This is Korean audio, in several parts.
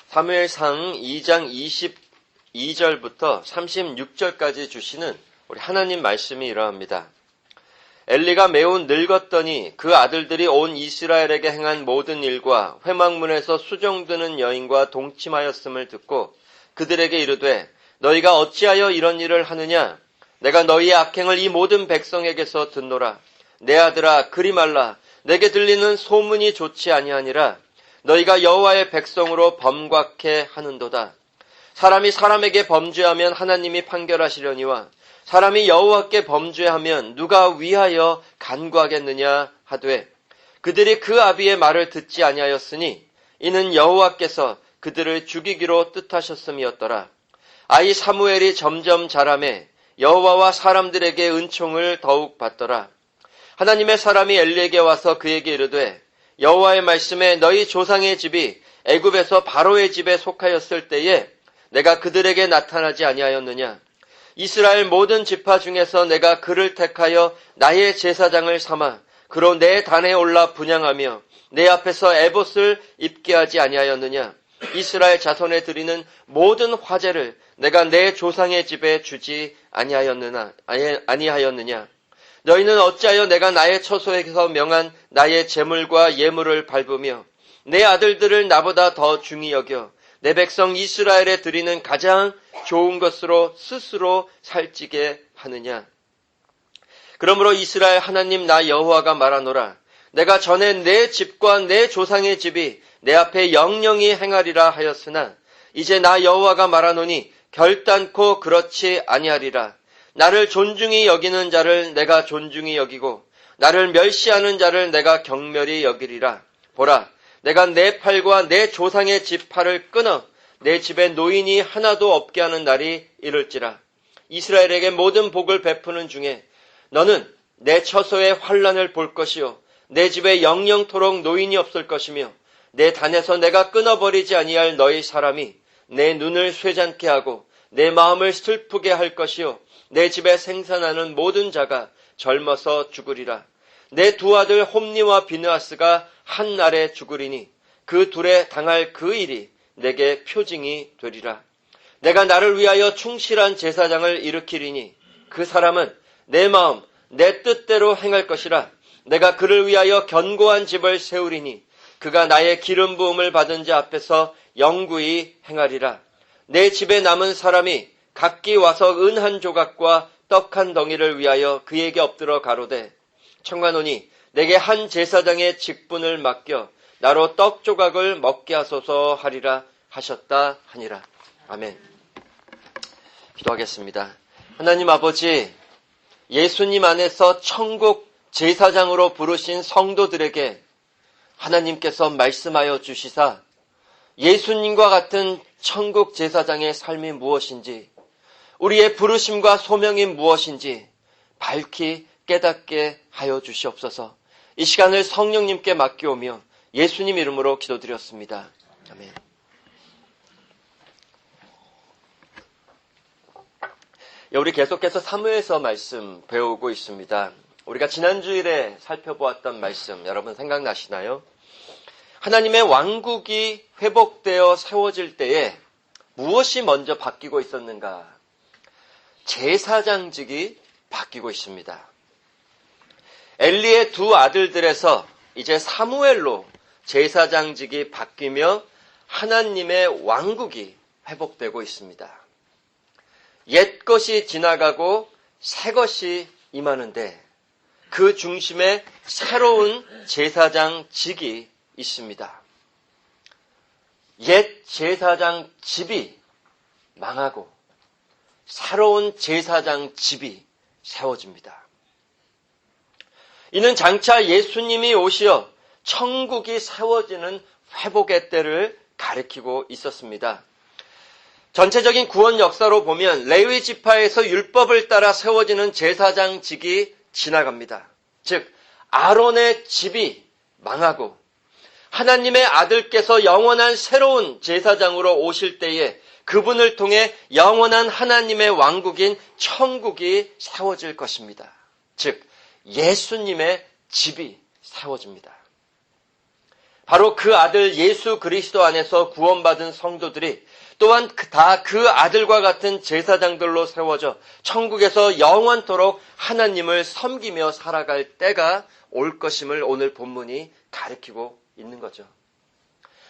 사무엘상 2장 22절부터 36절까지 주시는 우리 하나님 말씀이 이러합니다. 엘리가 매우 늙었더니 그 아들들이 온 이스라엘에게 행한 모든 일과 회막문에서 수종드는 여인과 동침하였음을 듣고 그들에게 이르되 너희가 어찌하여 이런 일을 하느냐? 내가 너희의 악행을 이 모든 백성에게서 듣노라. 내 아들아 그리 말라. 내게 들리는 소문이 좋지 아니하니라. 너희가 여호와의 백성으로 범곽해 하는도다. 사람이 사람에게 범죄하면 하나님이 판결하시려니와 사람이 여호와께 범죄하면 누가 위하여 간구하겠느냐 하되 그들이 그 아비의 말을 듣지 아니하였으니 이는 여호와께서 그들을 죽이기로 뜻하셨음이었더라. 아이 사무엘이 점점 자라매 여호와와 사람들에게 은총을 더욱 받더라. 하나님의 사람이 엘리에게 와서 그에게 이르되 여호와의 말씀에 너희 조상의 집이 애굽에서 바로의 집에 속하였을 때에 내가 그들에게 나타나지 아니하였느냐? 이스라엘 모든 지파 중에서 내가 그를 택하여 나의 제사장을 삼아 그로 내 단에 올라 분향하며 내 앞에서 에봇을 입게 하지 아니하였느냐? 이스라엘 자손에 드리는 모든 화제를 내가 내 조상의 집에 주지 아니하였느냐? 너희는 어찌하여 내가 나의 처소에서 명한 나의 제물과 예물을 밟으며 내 아들들을 나보다 더 중히 여겨 내 백성 이스라엘에 드리는 가장 좋은 것으로 스스로 살찌게 하느냐? 그러므로 이스라엘 하나님 나 여호와가 말하노라. 내가 전에 내 집과 내 조상의 집이 내 앞에 영영히 행하리라 하였으나 이제 나 여호와가 말하노니 결단코 그렇지 아니하리라. 나를 존중히 여기는 자를 내가 존중히 여기고 나를 멸시하는 자를 내가 경멸히 여기리라. 보라, 내가 내 팔과 내 조상의 집 팔을 끊어 내 집에 노인이 하나도 없게 하는 날이 이를지라. 이스라엘에게 모든 복을 베푸는 중에 너는 내 처소에 환난을 볼 것이요 내 집에 영영토록 노인이 없을 것이며 내 단에서 내가 끊어버리지 아니할 너희 사람이 내 눈을 쇠잔케 하고 내 마음을 슬프게 할 것이요 내 집에 생산하는 모든 자가 젊어서 죽으리라. 내 두 아들 홈니와 비느하스가 한 날에 죽으리니 그 둘에 당할 그 일이 내게 표징이 되리라. 내가 나를 위하여 충실한 제사장을 일으키리니 그 사람은 내 마음 내 뜻대로 행할 것이라. 내가 그를 위하여 견고한 집을 세우리니 그가 나의 기름 부음을 받은 자 앞에서 영구히 행하리라. 내 집에 남은 사람이 각기 와서 은 한 조각과 떡 한 덩이를 위하여 그에게 엎드러 가로되 청하노니 내게 한 제사장의 직분을 맡겨 나로 떡 조각을 먹게 하소서 하리라 하셨다 하니라. 아멘. 기도하겠습니다. 하나님 아버지, 예수님 안에서 천국 제사장으로 부르신 성도들에게 하나님께서 말씀하여 주시사 예수님과 같은 천국 제사장의 삶이 무엇인지 우리의 부르심과 소명이 무엇인지 밝히 깨닫게 하여 주시옵소서. 이 시간을 성령님께 맡기오며 예수님 이름으로 기도드렸습니다. 아멘. 우리 계속해서 사무엘서 말씀 배우고 있습니다. 우리가 지난주일에 살펴보았던 말씀 여러분 생각나시나요? 하나님의 왕국이 회복되어 세워질 때에 무엇이 먼저 바뀌고 있었는가? 제사장직이 바뀌고 있습니다. 엘리의 두 아들들에서 이제 사무엘로 제사장직이 바뀌며 하나님의 왕국이 회복되고 있습니다. 옛 것이 지나가고 새 것이 임하는데 그 중심에 새로운 제사장직이 있습니다. 옛 제사장 집이 망하고 새로운 제사장 집이 세워집니다. 이는 장차 예수님이 오시어 천국이 세워지는 회복의 때를 가리키고 있었습니다. 전체적인 구원 역사로 보면 레위 지파에서 율법을 따라 세워지는 제사장직이 지나갑니다. 즉 아론의 집이 망하고 하나님의 아들께서 영원한 새로운 제사장으로 오실 때에 그분을 통해 영원한 하나님의 왕국인 천국이 세워질 것입니다. 즉 예수님의 집이 세워집니다. 바로 그 아들 예수 그리스도 안에서 구원받은 성도들이 또한 다 그 아들과 같은 제사장들로 세워져 천국에서 영원토록 하나님을 섬기며 살아갈 때가 올 것임을 오늘 본문이 가리키고 있는 거죠.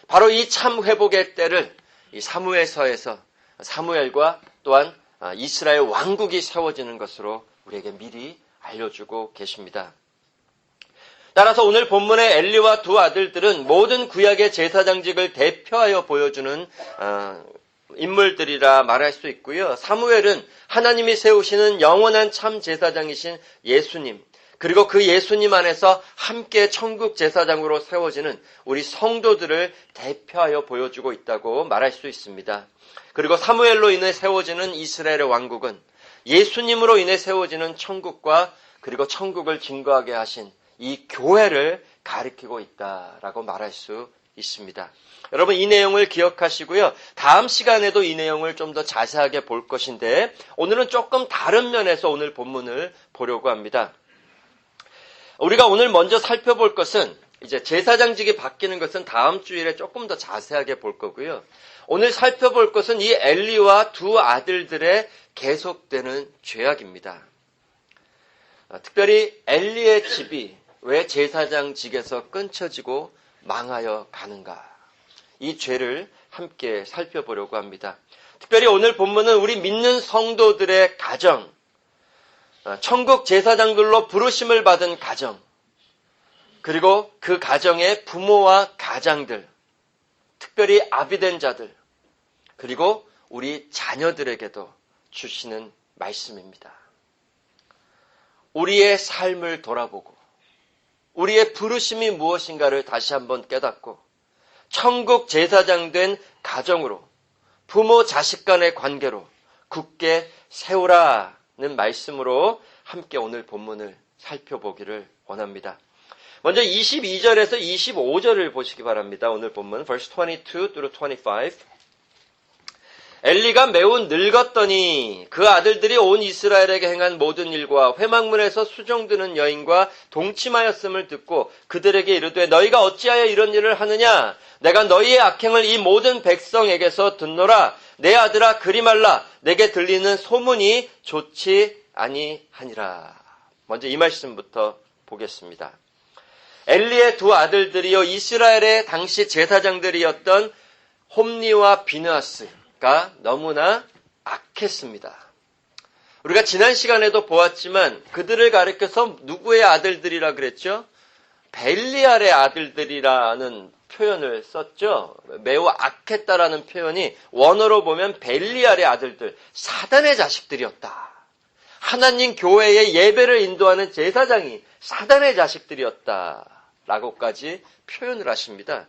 바로 이 참 회복의 때를 이 사무엘서에서 사무엘과 또한 이스라엘 왕국이 세워지는 것으로 우리에게 미리 알려주고 계십니다. 따라서 오늘 본문의 엘리와 두 아들들은 모든 구약의 제사장직을 대표하여 보여주는 인물들이라 말할 수 있고요. 사무엘은 하나님이 세우시는 영원한 참 제사장이신 예수님, 그리고 그 예수님 안에서 함께 천국 제사장으로 세워지는 우리 성도들을 대표하여 보여주고 있다고 말할 수 있습니다. 그리고 사무엘로 인해 세워지는 이스라엘의 왕국은 예수님으로 인해 세워지는 천국과 그리고 천국을 증거하게 하신 이 교회를 가리키고 있다라고 말할 수 있습니다. 여러분 이 내용을 기억하시고요. 다음 시간에도 이 내용을 좀 더 자세하게 볼 것인데 오늘은 조금 다른 면에서 오늘 본문을 보려고 합니다. 우리가 오늘 먼저 살펴볼 것은 이제 제사장직이 바뀌는 것은 다음 주일에 조금 더 자세하게 볼 거고요. 오늘 살펴볼 것은 이 엘리와 두 아들들의 계속되는 죄악입니다. 특별히 엘리의 집이 왜 제사장직에서 끊쳐지고 망하여 가는가? 이 죄를 함께 살펴보려고 합니다. 특별히 오늘 본문은 우리 믿는 성도들의 가정, 천국 제사장들로 부르심을 받은 가정, 그리고 그 가정의 부모와 가장들, 특별히 아비된 자들, 그리고 우리 자녀들에게도 주시는 말씀입니다. 우리의 삶을 돌아보고 우리의 부르심이 무엇인가를 다시 한번 깨닫고 천국 제사장 된 가정으로 부모 자식 간의 관계로 굳게 세우라는 말씀으로 함께 오늘 본문을 살펴보기를 원합니다. 먼저 22절에서 25절을 보시기 바랍니다. 오늘 본문 verse 22 through 25. 엘리가 매우 늙었더니 그 아들들이 온 이스라엘에게 행한 모든 일과 회막문에서 수종드는 여인과 동침하였음을 듣고 그들에게 이르되 너희가 어찌하여 이런 일을 하느냐? 내가 너희의 악행을 이 모든 백성에게서 듣노라. 내 아들아 그리 말라. 내게 들리는 소문이 좋지 아니하니라. 먼저 이 말씀부터 보겠습니다. 엘리의 두 아들들이요 이스라엘의 당시 제사장들이었던 홈니와 비느하스가 너무나 악했습니다. 우리가 지난 시간에도 보았지만 그들을 가리켜서 누구의 아들들이라 그랬죠? 벨리알의 아들들이라는 표현을 썼죠. 매우 악했다라는 표현이 원어로 보면 벨리알의 아들들, 사단의 자식들이었다. 하나님 교회의 예배를 인도하는 제사장이 사단의 자식들이었다라고까지 표현을 하십니다.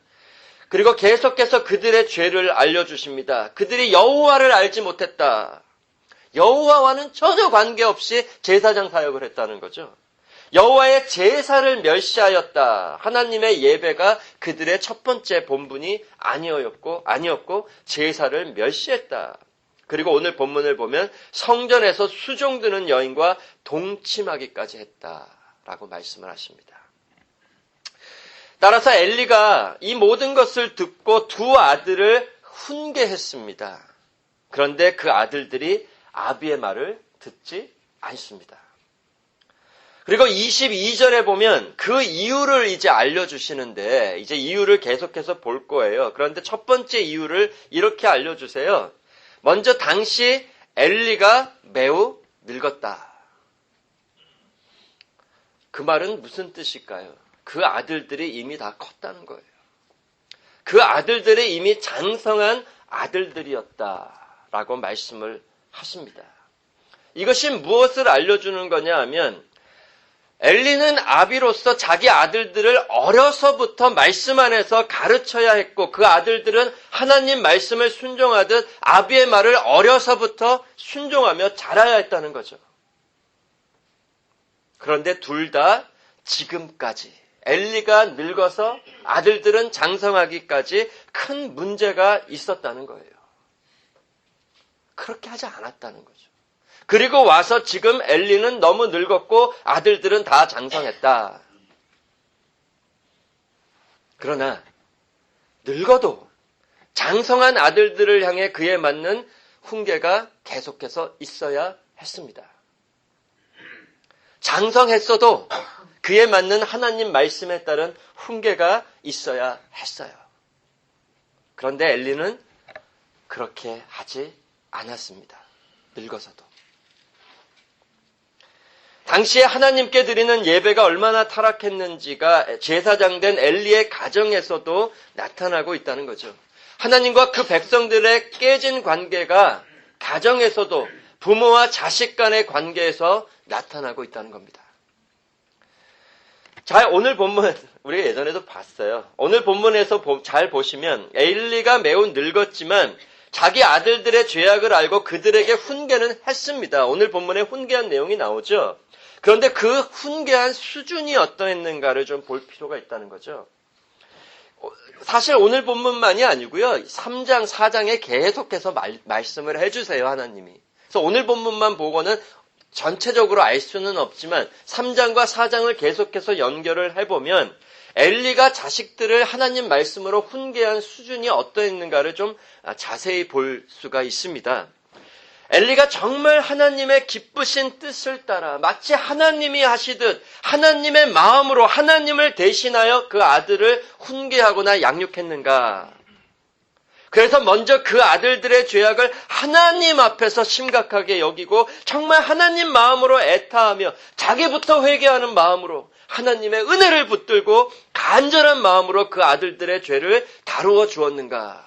그리고 계속해서 그들의 죄를 알려주십니다. 그들이 여호와를 알지 못했다. 여호와와는 전혀 관계없이 제사장 사역을 했다는 거죠. 여호와의 제사를 멸시하였다. 하나님의 예배가 그들의 첫 번째 본분이 아니었고 제사를 멸시했다. 그리고 오늘 본문을 보면 성전에서 수종드는 여인과 동침하기까지 했다라고 말씀을 하십니다. 따라서 엘리가 이 모든 것을 듣고 두 아들을 훈계했습니다. 그런데 그 아들들이 아비의 말을 듣지 않습니다. 그리고 22절에 보면 그 이유를 이제 알려주시는데 이제 이유를 계속해서 볼 거예요. 그런데 첫 번째 이유를 이렇게 알려주세요. 먼저 당시 엘리가 매우 늙었다. 그 말은 무슨 뜻일까요? 그 아들들이 이미 다 컸다는 거예요. 그 아들들이 이미 장성한 아들들이었다라고 말씀을 하십니다. 이것이 무엇을 알려주는 거냐 하면 엘리는 아비로서 자기 아들들을 어려서부터 말씀 안에서 가르쳐야 했고 그 아들들은 하나님 말씀을 순종하듯 아비의 말을 어려서부터 순종하며 자라야 했다는 거죠. 그런데 둘 다 지금까지 엘리가 늙어서 아들들은 장성하기까지 큰 문제가 있었다는 거예요. 그렇게 하지 않았다는 거죠. 그리고 와서 지금 엘리는 너무 늙었고 아들들은 다 장성했다. 그러나 늙어도 장성한 아들들을 향해 그에 맞는 훈계가 계속해서 있어야 했습니다. 장성했어도 그에 맞는 하나님 말씀에 따른 훈계가 있어야 했어요. 그런데 엘리는 그렇게 하지 않았습니다. 늙어서도. 당시에 하나님께 드리는 예배가 얼마나 타락했는지가 제사장 된 엘리의 가정에서도 나타나고 있다는 거죠. 하나님과 그 백성들의 깨진 관계가 가정에서도 부모와 자식 간의 관계에서 나타나고 있다는 겁니다. 자, 오늘 본문 우리가 예전에도 봤어요. 오늘 본문에서 잘 보시면 엘리가 매우 늙었지만 자기 아들들의 죄악을 알고 그들에게 훈계는 했습니다. 오늘 본문에 훈계한 내용이 나오죠. 그런데 그 훈계한 수준이 어떠했는가를 좀 볼 필요가 있다는 거죠. 사실 오늘 본문만이 아니고요. 3장, 4장에 계속해서 말씀을 해주세요, 하나님이. 그래서 오늘 본문만 보고는 전체적으로 알 수는 없지만 3장과 4장을 계속해서 연결을 해보면 엘리가 자식들을 하나님 말씀으로 훈계한 수준이 어떠했는가를 좀 자세히 볼 수가 있습니다. 엘리가 정말 하나님의 기쁘신 뜻을 따라 마치 하나님이 하시듯 하나님의 마음으로 하나님을 대신하여 그 아들을 훈계하거나 양육했는가? 그래서 먼저 그 아들들의 죄악을 하나님 앞에서 심각하게 여기고 정말 하나님 마음으로 애타하며 자기부터 회개하는 마음으로 하나님의 은혜를 붙들고 간절한 마음으로 그 아들들의 죄를 다루어 주었는가?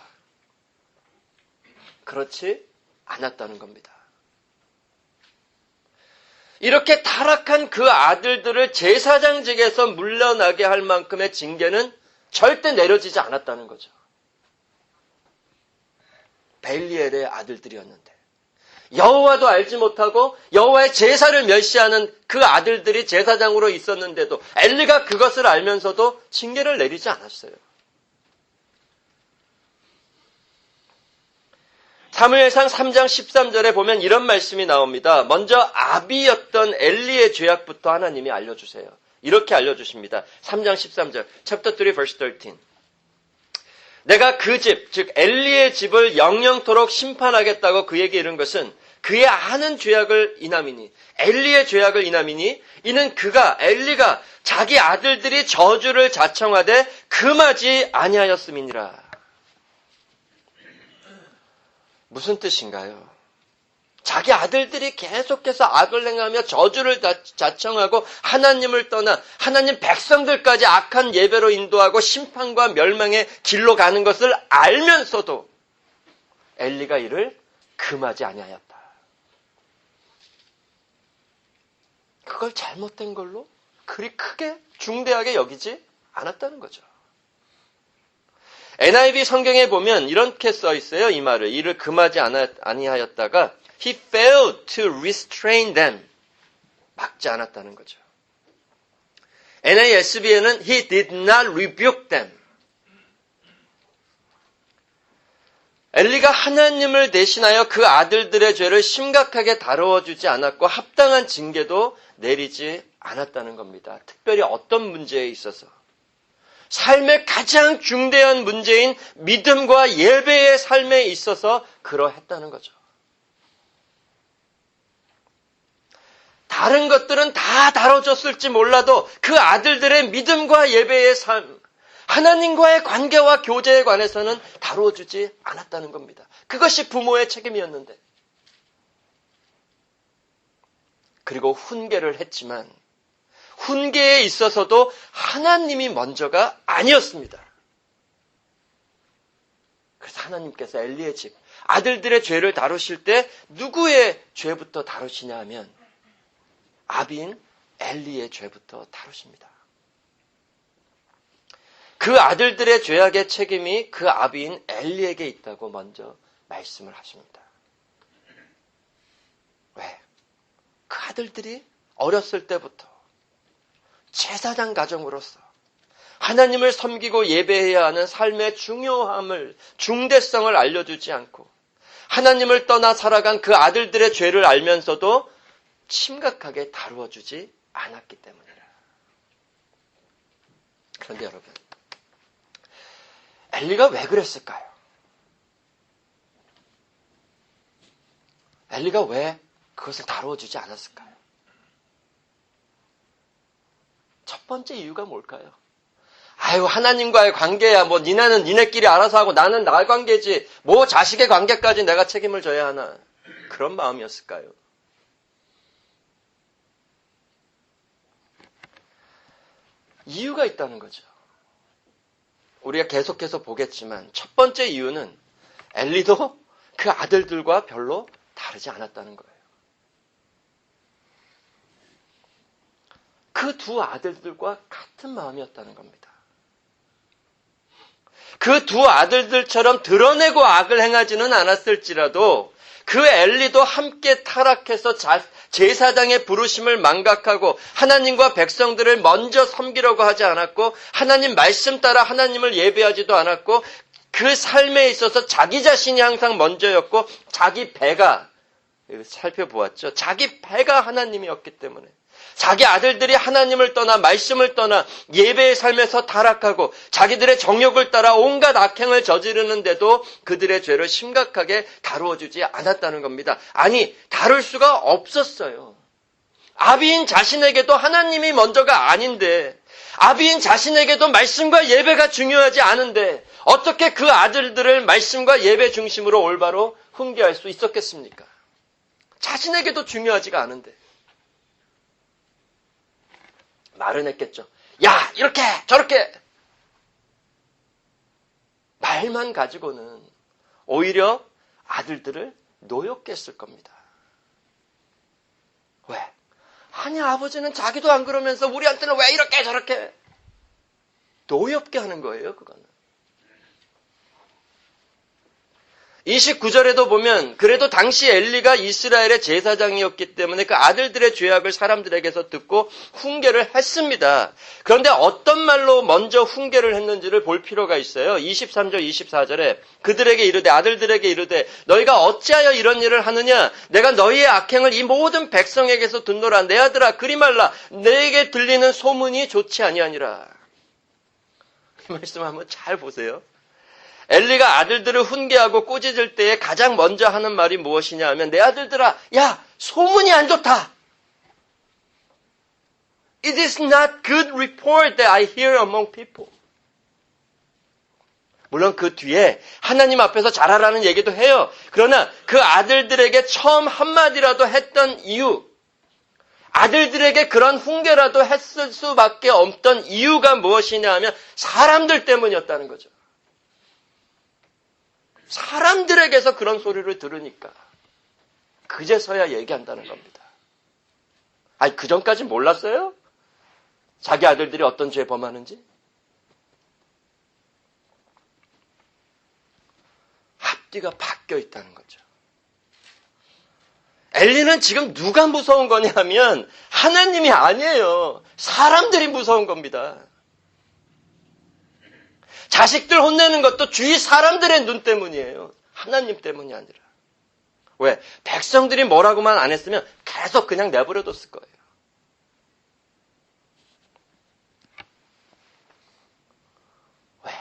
그렇지 않았다는 겁니다. 이렇게 타락한 그 아들들을 제사장직에서 물러나게 할 만큼의 징계는 절대 내려지지 않았다는 거죠. 벨리엘의 아들들이었는데 여호와도 알지 못하고 여호와의 제사를 멸시하는 그 아들들이 제사장으로 있었는데도 엘리가 그것을 알면서도 징계를 내리지 않았어요. 사무엘상 3장 13절에 보면 이런 말씀이 나옵니다. 먼저 아비였던 엘리의 죄악부터 하나님이 알려주세요. 이렇게 알려주십니다. 3장 13절, chapter 3, verse 13. 내가 그 집, 즉 엘리의 집을 영영토록 심판하겠다고 그에게 이른 것은 그의 아는 죄악을 인함이니, 엘리의 죄악을 인함이니, 이는 엘리가 자기 아들들이 저주를 자청하되 금하지 아니하였음이니라. 무슨 뜻인가요? 자기 아들들이 계속해서 악을 행하며 저주를 자청하고 하나님을 떠나 하나님 백성들까지 악한 예배로 인도하고 심판과 멸망의 길로 가는 것을 알면서도 엘리가 이를 금하지 아니하였다. 그걸 잘못된 걸로 그리 크게 중대하게 여기지 않았다는 거죠. NIV 성경에 보면 이렇게 써 있어요. 이 말을. 이를 금하지 아니하였다가 He failed to restrain them. 막지 않았다는 거죠. NASB에는 He did not rebuke them. 엘리가 하나님을 대신하여 그 아들들의 죄를 심각하게 다루어주지 않았고 합당한 징계도 내리지 않았다는 겁니다. 특별히 어떤 문제에 있어서 삶의 가장 중대한 문제인 믿음과 예배의 삶에 있어서 그러했다는 거죠. 다른 것들은 다 다뤄졌을지 몰라도 그 아들들의 믿음과 예배의 삶, 하나님과의 관계와 교제에 관해서는 다루어주지 않았다는 겁니다. 그것이 부모의 책임이었는데. 그리고 훈계를 했지만 훈계에 있어서도 하나님이 먼저가 아니었습니다. 그래서 하나님께서 엘리의 집, 아들들의 죄를 다루실 때 누구의 죄부터 다루시냐 하면 아비인 엘리의 죄부터 다루십니다. 그 아들들의 죄악의 책임이 그 아비인 엘리에게 있다고 먼저 말씀을 하십니다. 왜? 그 아들들이 어렸을 때부터 제사장 가정으로서 하나님을 섬기고 예배해야 하는 삶의 중요함을, 중대성을 알려주지 않고 하나님을 떠나 살아간 그 아들들의 죄를 알면서도 심각하게 다루어주지 않았기 때문이라. 그런데 여러분, 엘리가 왜 그랬을까요? 엘리가 왜 그것을 다루어주지 않았을까요? 첫 번째 이유가 뭘까요? 아유, 하나님과의 관계야. 뭐 니네는 니네끼리 알아서 하고 나는 나 관계지. 뭐 자식의 관계까지 내가 책임을 져야 하나. 그런 마음이었을까요? 이유가 있다는 거죠. 우리가 계속해서 보겠지만 첫 번째 이유는 엘리도 그 아들들과 별로 다르지 않았다는 거예요. 그 두 아들들과 같은 마음이었다는 겁니다. 그 두 아들들처럼 드러내고 악을 행하지는 않았을지라도 그 엘리도 함께 타락해서 제사장의 부르심을 망각하고 하나님과 백성들을 먼저 섬기려고 하지 않았고 하나님 말씀 따라 하나님을 예배하지도 않았고 그 삶에 있어서 자기 자신이 항상 먼저였고 자기 배가 살펴보았죠. 자기 배가 하나님이었기 때문에 자기 아들들이 하나님을 떠나 말씀을 떠나 예배의 삶에서 타락하고 자기들의 정욕을 따라 온갖 악행을 저지르는데도 그들의 죄를 심각하게 다루어주지 않았다는 겁니다. 아니, 다룰 수가 없었어요. 아비인 자신에게도 하나님이 먼저가 아닌데 아비인 자신에게도 말씀과 예배가 중요하지 않은데 어떻게 그 아들들을 말씀과 예배 중심으로 올바로 훈계할 수 있었겠습니까? 자신에게도 중요하지가 않은데 말은 했겠죠. 야, 이렇게 저렇게 말만 가지고는 오히려 아들들을 노엽게 했을 겁니다. 왜? 아니, 아버지는 자기도 안 그러면서 우리한테는 왜 이렇게 저렇게 노엽게 하는 거예요, 그거는. 29절에도 보면 그래도 당시 엘리가 이스라엘의 제사장이었기 때문에 그 아들들의 죄악을 사람들에게서 듣고 훈계를 했습니다. 그런데 어떤 말로 먼저 훈계를 했는지를 볼 필요가 있어요. 23절 24절에 그들에게 이르되 아들들에게 이르되 너희가 어찌하여 이런 일을 하느냐 내가 너희의 악행을 이 모든 백성에게서 듣노라. 내 아들아 그리 말라 내게 들리는 소문이 좋지 아니하니라. 이 말씀 한번 잘 보세요. 엘리가 아들들을 훈계하고 꾸짖을 때에 가장 먼저 하는 말이 무엇이냐 하면 내 아들들아, 야, 소문이 안 좋다. It is not good report that I hear among people. 물론 그 뒤에 하나님 앞에서 잘하라는 얘기도 해요. 그러나 그 아들들에게 처음 한마디라도 했던 이유, 아들들에게 그런 훈계라도 했을 수밖에 없던 이유가 무엇이냐 하면 사람들 때문이었다는 거죠. 사람들에게서 그런 소리를 들으니까 그제서야 얘기한다는 겁니다. 아니, 그 전까지 몰랐어요? 자기 아들들이 어떤 죄 범하는지? 앞뒤가 바뀌어 있다는 거죠. 엘리는 지금 누가 무서운 거냐면 하나님이 아니에요. 사람들이 무서운 겁니다. 자식들 혼내는 것도 주위 사람들의 눈 때문이에요. 하나님 때문이 아니라. 왜? 백성들이 뭐라고만 안 했으면 계속 그냥 내버려뒀을 거예요. 왜?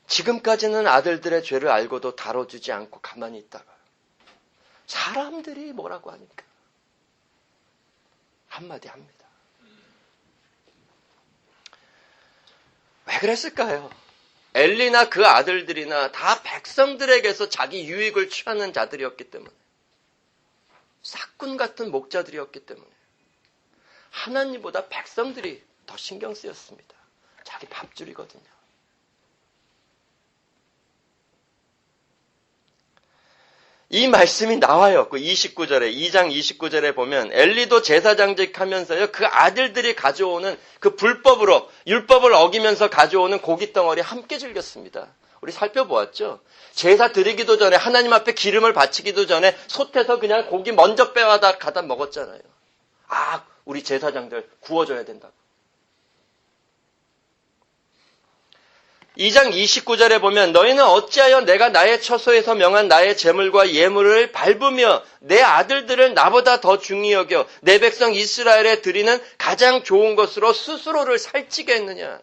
지금까지는 아들들의 죄를 알고도 다뤄주지 않고 가만히 있다가 사람들이 뭐라고 하니까 한마디 합니다. 왜 그랬을까요? 엘리나 그 아들들이나 다 백성들에게서 자기 유익을 취하는 자들이었기 때문에 싹군 같은 목자들이었기 때문에 하나님보다 백성들이 더 신경 쓰였습니다. 자기 밥줄이거든요. 이 말씀이 나와요. 그 29절에, 2장 29절에 보면 엘리도 제사장직 하면서요, 그 아들들이 가져오는 그 불법으로, 율법을 어기면서 가져오는 고깃덩어리 함께 즐겼습니다. 우리 살펴보았죠? 제사 드리기도 전에, 하나님 앞에 기름을 바치기도 전에 솥에서 그냥 고기 먼저 빼와다 가다 먹었잖아요. 아, 우리 제사장들 구워줘야 된다고. 2장 29절에 보면 너희는 어찌하여 내가 나의 처소에서 명한 나의 제물과 예물을 밟으며 내 아들들을 나보다 더 중히 여겨 내 백성 이스라엘에 드리는 가장 좋은 것으로 스스로를 살찌게 했느냐.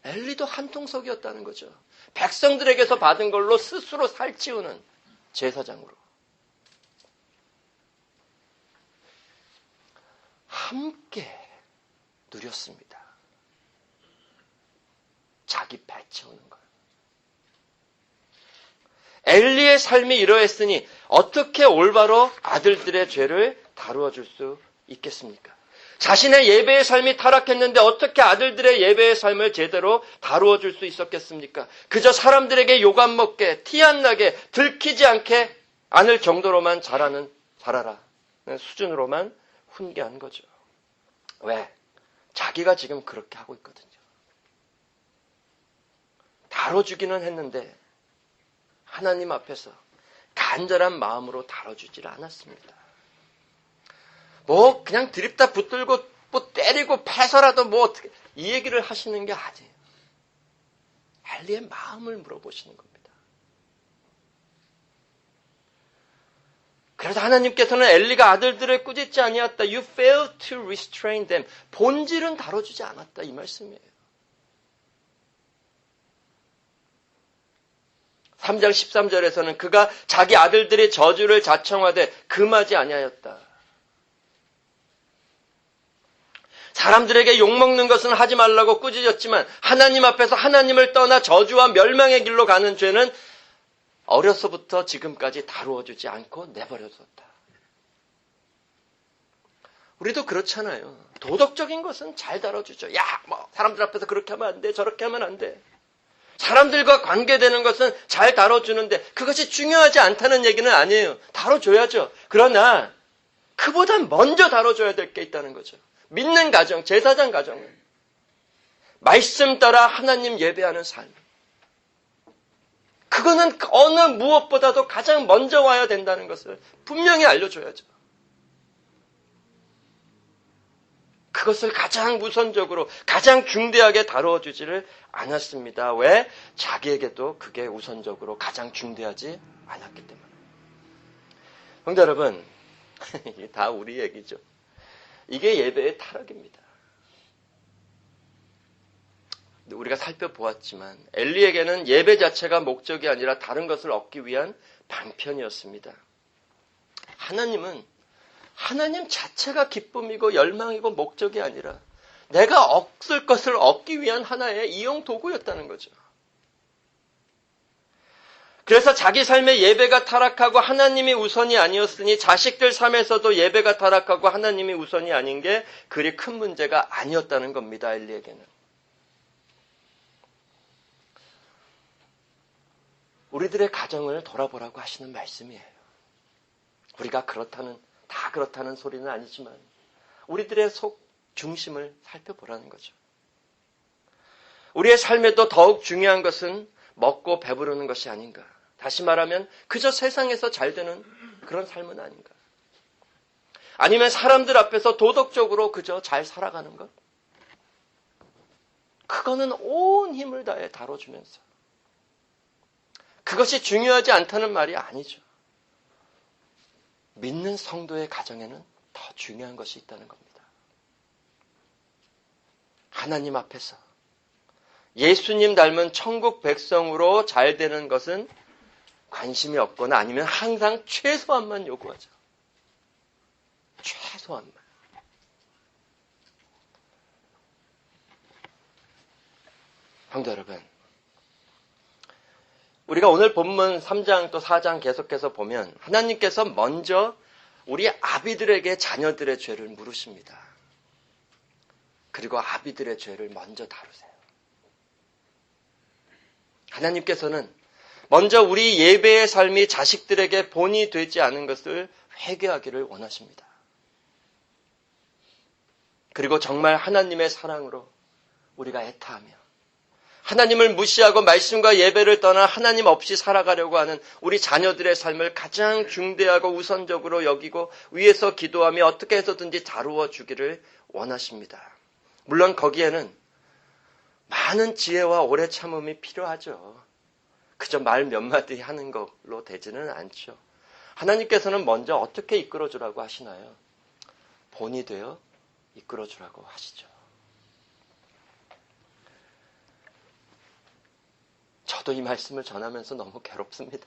엘리도 한통속이었다는 거죠. 백성들에게서 받은 걸로 스스로 살찌우는 제사장으로. 함께 누렸습니다. 자기 배 채우는 걸. 엘리의 삶이 이러했으니 어떻게 올바로 아들들의 죄를 다루어 줄 수 있겠습니까? 자신의 예배의 삶이 타락했는데 어떻게 아들들의 예배의 삶을 제대로 다루어 줄 수 있었겠습니까? 그저 사람들에게 욕 안 먹게, 티 안 나게, 들키지 않을 정도로만 잘하라 수준으로만 훈계한 거죠. 왜? 자기가 지금 그렇게 하고 있거든요. 다뤄주기는 했는데 하나님 앞에서 간절한 마음으로 다뤄주질 않았습니다. 그냥 드립다 붙들고 때리고 패서라도 어떻게 이 얘기를 하시는 게 아니에요. 엘리의 마음을 물어보시는 겁니다. 그래서 하나님께서는 엘리가 아들들을 꾸짖지 아니었다. You failed to restrain them. 본질은 다뤄주지 않았다. 이 말씀이에요. 3장 13절에서는 그가 자기 아들들의 저주를 자청하되 금하지 아니하였다. 사람들에게 욕먹는 것은 하지 말라고 꾸짖었지만 하나님 앞에서 하나님을 떠나 저주와 멸망의 길로 가는 죄는 어려서부터 지금까지 다루어주지 않고 내버려뒀다. 우리도 그렇잖아요. 도덕적인 것은 잘 다뤄주죠. 사람들 앞에서 그렇게 하면 안 돼, 저렇게 하면 안 돼. 사람들과 관계되는 것은 잘 다뤄주는데 그것이 중요하지 않다는 얘기는 아니에요. 다뤄줘야죠. 그러나 그보다 먼저 다뤄줘야 될 게 있다는 거죠. 믿는 가정, 제사장 가정은 말씀 따라 하나님 예배하는 삶. 그거는 어느 무엇보다도 가장 먼저 와야 된다는 것을 분명히 알려줘야죠. 그것을 가장 우선적으로, 가장 중대하게 다루어 주지를 않았습니다. 왜? 자기에게도 그게 우선적으로 가장 중대하지 않았기 때문에. 형제 여러분, 이게 다 우리 얘기죠. 이게 예배의 타락입니다. 우리가 살펴보았지만 엘리에게는 예배 자체가 목적이 아니라 다른 것을 얻기 위한 방편이었습니다. 하나님 자체가 기쁨이고 열망이고 목적이 아니라 내가 얻을 것을 얻기 위한 하나의 이용 도구였다는 거죠. 그래서 자기 삶의 예배가 타락하고 하나님이 우선이 아니었으니 자식들 삶에서도 예배가 타락하고 하나님이 우선이 아닌 게 그리 큰 문제가 아니었다는 겁니다. 엘리에게는. 우리들의 가정을 돌아보라고 하시는 말씀이에요. 우리가 다 그렇다는 소리는 아니지만 우리들의 속 중심을 살펴보라는 거죠. 우리의 삶에도 더욱 중요한 것은 먹고 배부르는 것이 아닌가. 다시 말하면 그저 세상에서 잘 되는 그런 삶은 아닌가. 아니면 사람들 앞에서 도덕적으로 그저 잘 살아가는 것. 그거는 온 힘을 다해 다뤄주면서 그것이 중요하지 않다는 말이 아니죠. 믿는 성도의 가정에는 더 중요한 것이 있다는 겁니다. 하나님 앞에서 예수님 닮은 천국 백성으로 잘 되는 것은 관심이 없거나 아니면 항상 최소한만 요구하죠. 최소한만. 성도 여러분, 우리가 오늘 본문 3장 또 4장 계속해서 보면 하나님께서 먼저 우리 아비들에게 자녀들의 죄를 물으십니다. 그리고 아비들의 죄를 먼저 다루세요. 하나님께서는 먼저 우리 예배의 삶이 자식들에게 본이 되지 않은 것을 회개하기를 원하십니다. 그리고 정말 하나님의 사랑으로 우리가 애타하며 하나님을 무시하고 말씀과 예배를 떠나 하나님 없이 살아가려고 하는 우리 자녀들의 삶을 가장 중대하고 우선적으로 여기고 위에서 기도하며 어떻게 해서든지 다루어 주기를 원하십니다. 물론 거기에는 많은 지혜와 오래 참음이 필요하죠. 그저 말 몇 마디 하는 걸로 되지는 않죠. 하나님께서는 먼저 어떻게 이끌어주라고 하시나요? 본이 되어 이끌어주라고 하시죠. 저도 이 말씀을 전하면서 너무 괴롭습니다.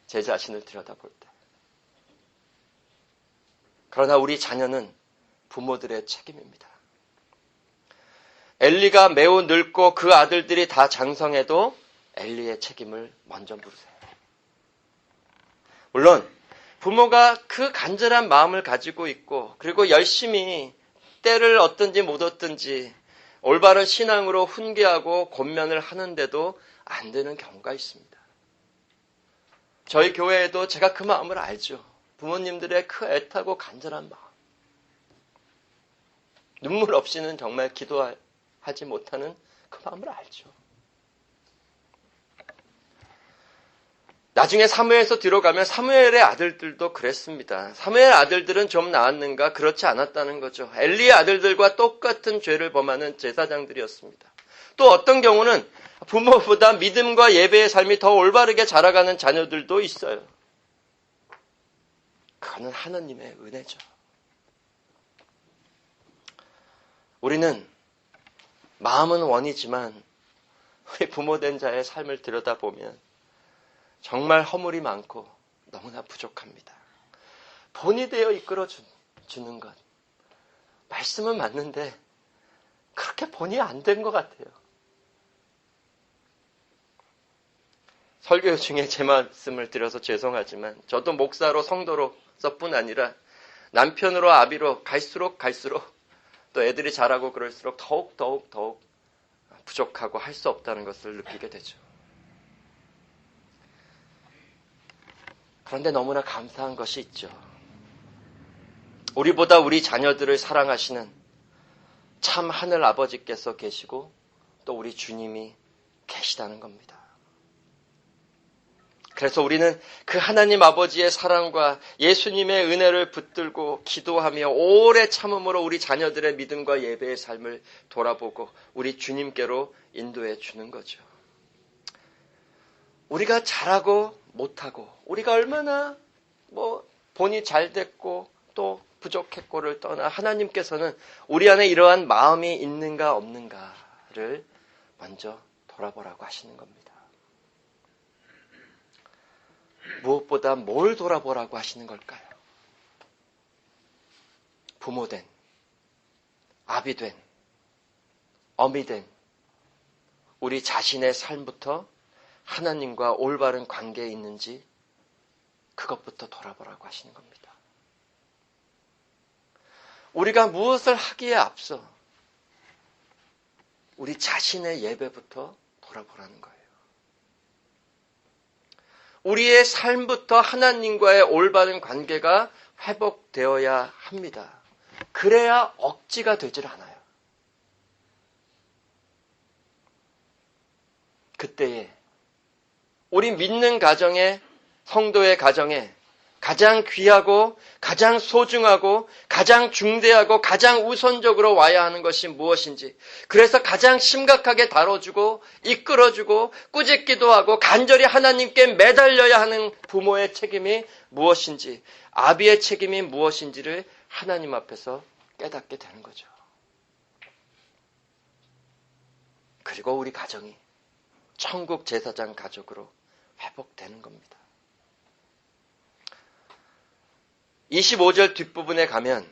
제 자신을 들여다볼 때. 그러나 우리 자녀는 부모들의 책임입니다. 엘리가 매우 늙고 그 아들들이 다 장성해도 엘리의 책임을 먼저 물으세요. 물론 부모가 그 간절한 마음을 가지고 있고 그리고 열심히 때를 얻든지 못 얻든지 올바른 신앙으로 훈계하고 권면을 하는데도 안 되는 경우가 있습니다. 저희 교회에도 제가 그 마음을 알죠. 부모님들의 그 애타고 간절한 마음. 눈물 없이는 정말 기도하지 못하는 그 마음을 알죠. 나중에 사무엘에서 들어가면 사무엘의 아들들도 그랬습니다. 사무엘 아들들은 좀 나았는가? 그렇지 않았다는 거죠. 엘리의 아들들과 똑같은 죄를 범하는 제사장들이었습니다. 또 어떤 경우는 부모보다 믿음과 예배의 삶이 더 올바르게 자라가는 자녀들도 있어요. 그거는 하나님의 은혜죠. 우리는 마음은 원이지만 우리 부모된 자의 삶을 들여다보면 정말 허물이 많고 너무나 부족합니다. 본이 되어 이끌어주는 것. 말씀은 맞는데 그렇게 본이 안 된 것 같아요. 설교 중에 제 말씀을 드려서 죄송하지만 저도 목사로 성도로서뿐 아니라 남편으로 아비로 갈수록 또 애들이 자라고 그럴수록 더욱 부족하고 할 수 없다는 것을 느끼게 되죠. 그런데 너무나 감사한 것이 있죠. 우리보다 우리 자녀들을 사랑하시는 참 하늘 아버지께서 계시고 또 우리 주님이 계시다는 겁니다. 그래서 우리는 그 하나님 아버지의 사랑과 예수님의 은혜를 붙들고 기도하며 오래 참음으로 우리 자녀들의 믿음과 예배의 삶을 돌아보고 우리 주님께로 인도해 주는 거죠. 우리가 잘하고 못하고 우리가 얼마나 본이 잘 됐고 또 부족했고를 떠나 하나님께서는 우리 안에 이러한 마음이 있는가 없는가를 먼저 돌아보라고 하시는 겁니다. 무엇보다 뭘 돌아보라고 하시는 걸까요? 부모된, 아비된, 어미된 우리 자신의 삶부터 하나님과 올바른 관계에 있는지 그것부터 돌아보라고 하시는 겁니다. 우리가 무엇을 하기에 앞서 우리 자신의 예배부터 돌아보라는 거예요. 우리의 삶부터 하나님과의 올바른 관계가 회복되어야 합니다. 그래야 억지가 되질 않아요. 그때에 우리 믿는 가정에, 성도의 가정에 가장 귀하고 가장 소중하고 가장 중대하고 가장 우선적으로 와야 하는 것이 무엇인지, 그래서 가장 심각하게 다뤄주고 이끌어주고 꾸짖기도 하고 간절히 하나님께 매달려야 하는 부모의 책임이 무엇인지, 아비의 책임이 무엇인지를 하나님 앞에서 깨닫게 되는 거죠. 그리고 우리 가정이 천국 제사장 가족으로 회복되는 겁니다. 25절 뒷부분에 가면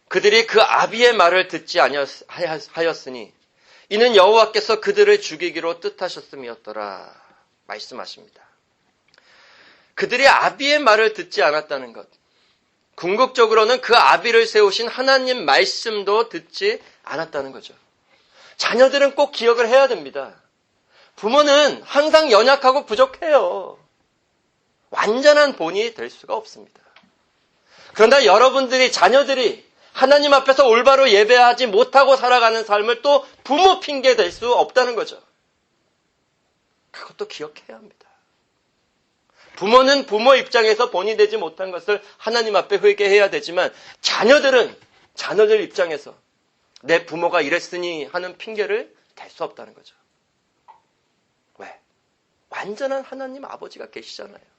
그들이 그 아비의 말을 듣지 아니하였으니 이는 여호와께서 그들을 죽이기로 뜻하셨음이었더라 말씀하십니다. 그들이 아비의 말을 듣지 않았다는 것, 궁극적으로는 그 아비를 세우신 하나님 말씀도 듣지 않았다는 거죠. 자녀들은 꼭 기억을 해야 됩니다. 부모는 항상 연약하고 부족해요. 완전한 본이 될 수가 없습니다. 그러나 여러분들이, 자녀들이 하나님 앞에서 올바로 예배하지 못하고 살아가는 삶을 또 부모 핑계 댈 수 없다는 거죠. 그것도 기억해야 합니다. 부모는 부모 입장에서 본이 되지 못한 것을 하나님 앞에 회개해야 되지만 자녀들은 자녀들 입장에서 내 부모가 이랬으니 하는 핑계를 댈 수 없다는 거죠. 왜? 완전한 하나님 아버지가 계시잖아요.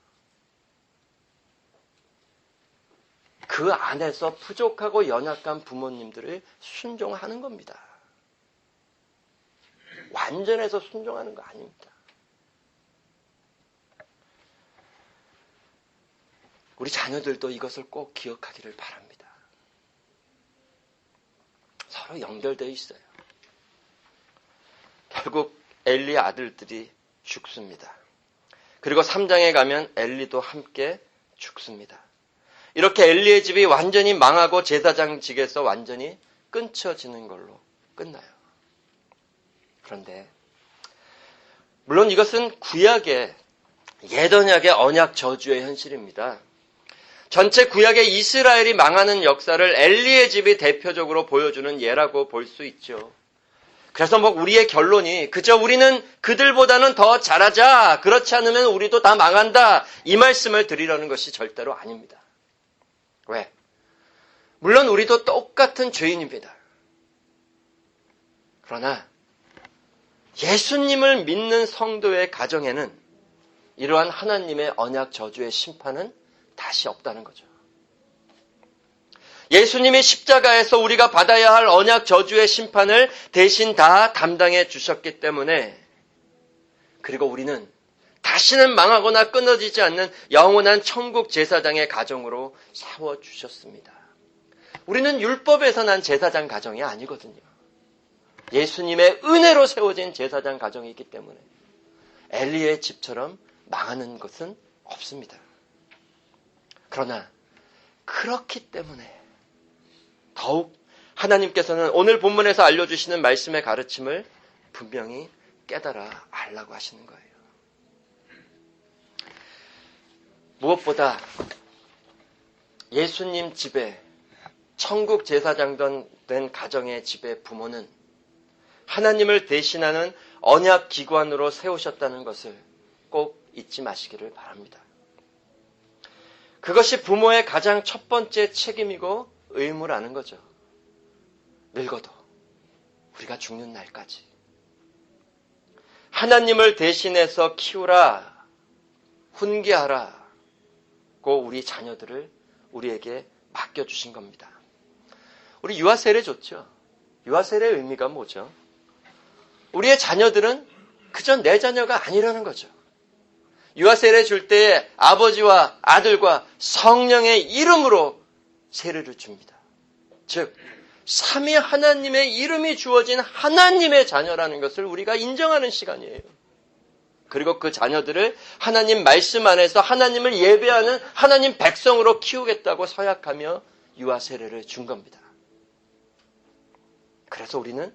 그 안에서 부족하고 연약한 부모님들을 순종하는 겁니다. 완전해서 순종하는 거 아닙니다. 우리 자녀들도 이것을 꼭 기억하기를 바랍니다. 서로 연결되어 있어요. 결국 엘리의 아들들이 죽습니다. 그리고 3장에 가면 엘리도 함께 죽습니다. 이렇게 엘리의 집이 완전히 망하고 제사장직에서 완전히 끊쳐지는 걸로 끝나요. 그런데 물론 이것은 구약의 옛언약의 언약 저주의 현실입니다. 전체 구약의 이스라엘이 망하는 역사를 엘리의 집이 대표적으로 보여주는 예라고 볼 수 있죠. 그래서 우리의 결론이 그저 우리는 그들보다는 더 잘하자, 그렇지 않으면 우리도 다 망한다, 이 말씀을 드리려는 것이 절대로 아닙니다. 왜? 물론 우리도 똑같은 죄인입니다. 그러나 예수님을 믿는 성도의 가정에는 이러한 하나님의 언약 저주의 심판은 다시 없다는 거죠. 예수님이 십자가에서 우리가 받아야 할 언약 저주의 심판을 대신 다 담당해 주셨기 때문에, 그리고 우리는 다시는 망하거나 끊어지지 않는 영원한 천국 제사장의 가정으로 세워주셨습니다. 우리는 율법에서 난 제사장 가정이 아니거든요. 예수님의 은혜로 세워진 제사장 가정이기 때문에 엘리의 집처럼 망하는 것은 없습니다. 그러나 그렇기 때문에 더욱 하나님께서는 오늘 본문에서 알려주시는 말씀의 가르침을 분명히 깨달아 알라고 하시는 거예요. 무엇보다 예수님 집에, 천국 제사장 된 가정의 집의 부모는 하나님을 대신하는 언약 기관으로 세우셨다는 것을 꼭 잊지 마시기를 바랍니다. 그것이 부모의 가장 첫 번째 책임이고 의무라는 거죠. 늙어도 우리가 죽는 날까지 하나님을 대신해서 키우라, 훈계하라고 우리 자녀들을 우리에게 맡겨주신 겁니다. 우리 유아세례 줬죠. 유아세례의 의미가 뭐죠? 우리의 자녀들은 그저 내 자녀가 아니라는 거죠. 유아세례 줄 때 아버지와 아들과 성령의 이름으로 세례를 줍니다. 즉 삼위 하나님의 이름이 주어진 하나님의 자녀라는 것을 우리가 인정하는 시간이에요. 그리고 그 자녀들을 하나님 말씀 안에서 하나님을 예배하는 하나님 백성으로 키우겠다고 서약하며 유아세례를 준 겁니다. 그래서 우리는